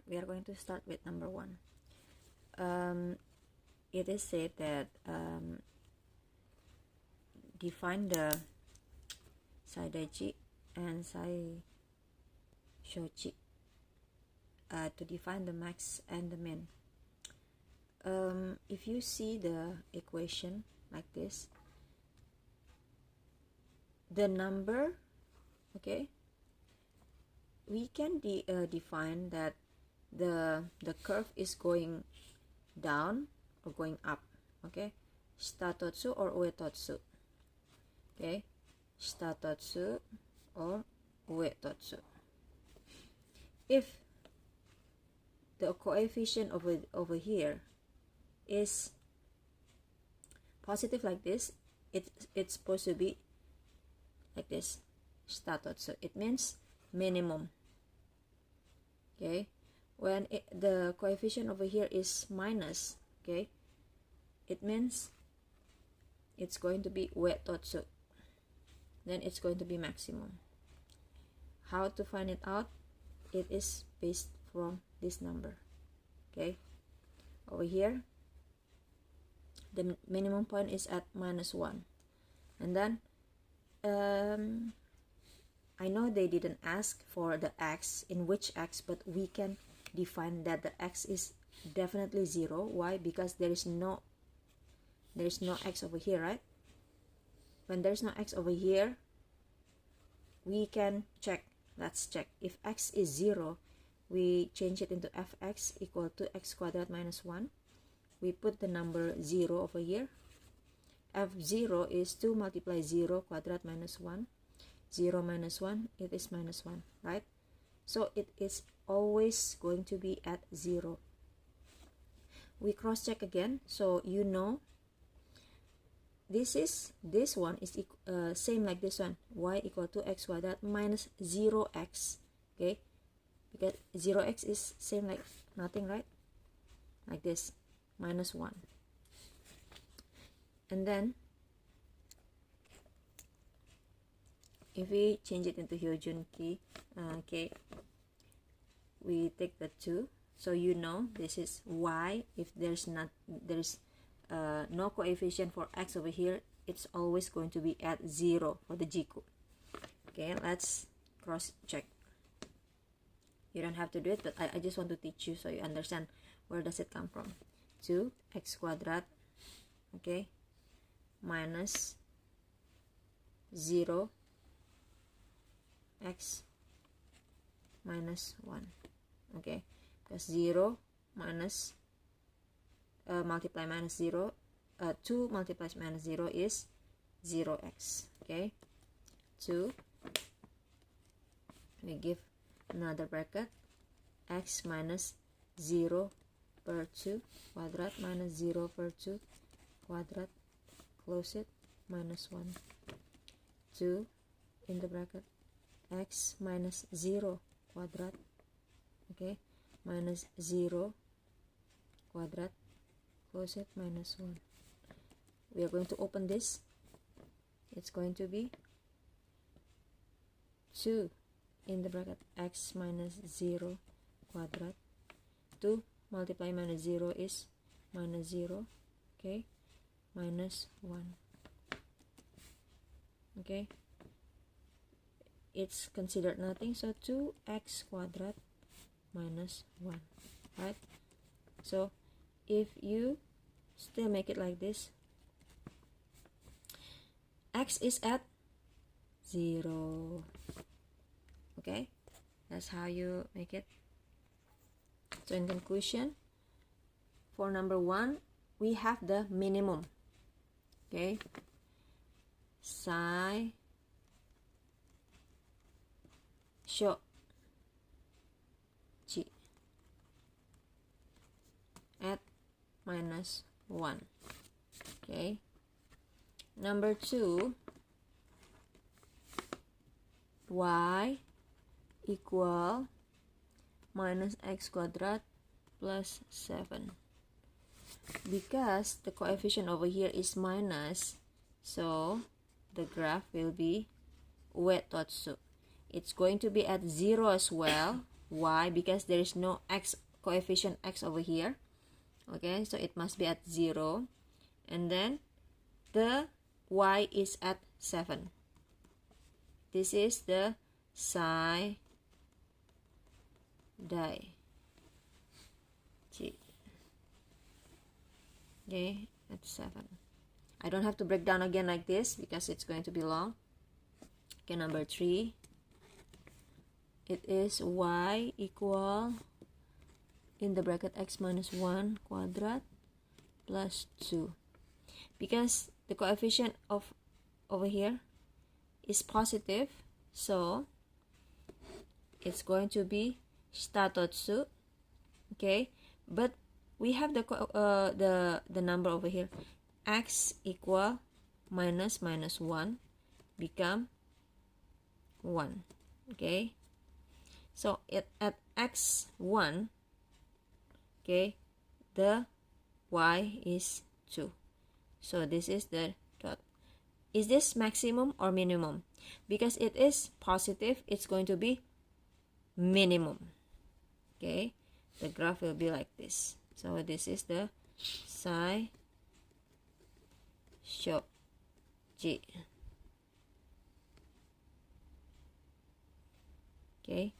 we are going to start with number 1. It is said that define the Saidaiji and Saishoji to define the max and the min. If you see the equation like this, the number, okay, we can define that the curve is going down or going up, okay, shitatotsu or uetotsu, okay, shitatotsu or uetotsu. If the coefficient over here is positive like this, it's supposed to be like this, shitatotsu. It means minimum. Okay, when the coefficient over here is minus, okay, it means it's going to be uetotsu. Then it's going to be maximum. How to find it out? It is based from this number. Okay, over here the minimum point is at -1, and then I know they didn't ask for the x, in which x, but we can define that the x is definitely 0. Why? Because there is no x over here, right? When there's no x over here, we can check. Let's check. If x is 0, we change it into fx equal to x squared minus 1. We put the number 0 over here. F0 is 2 multiply 0 quadrat minus 1. 0 minus 1, it is minus 1, right? So it is always going to be at 0. We cross check again, so you know this one is same like this one, y equal to x quadrat minus 0x, okay, because 0x is same like nothing, right? Like this, minus 1. And then if we change it into Hyojun key, okay, we take the 2, so you know this is y. If there's no coefficient for x over here, it's always going to be at 0 for the Jiku. Okay, let's cross check. You don't have to do it, but I just want to teach you so you understand where does it come from. 2x quadrat, okay, minus 0 x minus 1, okay, because 0 minus multiply minus 0, 2 multiplies minus 0 is 0x, okay. 2, we give another bracket, x minus 0 per 2 quadrat minus 0 per 2 quadrat, close it, minus 1, 2 in the bracket, x minus 0 quadrat, okay, minus 0 quadrat, close it, minus 1. We are going to open this. It's going to be 2 in the bracket, x minus 0 quadrat. 2 multiply minus 0 is minus 0, okay, minus 1, okay. It's considered nothing, so 2x quadrat minus 1, right? So if you still make it like this, x is at 0, okay, that's how you make it. So in conclusion, for number 1, we have the minimum, okay, psi sho chi at minus 1, okay. Number 2, y equal minus x quadrat plus 7. Because the coefficient over here is minus, so the graph will be uetotsu. It's going to be at 0 as well. Why? Because there is no x coefficient x over here. Okay, so it must be at 0. And then the y is at 7. This is the psi die G. Okay, at 7. I don't have to break down again like this because it's going to be long. Okay, number 3. It is y equal, in the bracket, x minus 1 quadrat plus 2. Because the coefficient of over here is positive, so it's going to be statotsu. Okay, but we have the number over here, x equal minus 1 become 1. Okay, so at x1, okay, the y is 2. So this is the dot. Is this maximum or minimum? Because it is positive, it's going to be minimum. Okay, the graph will be like this. So this is the psi show G. Okay,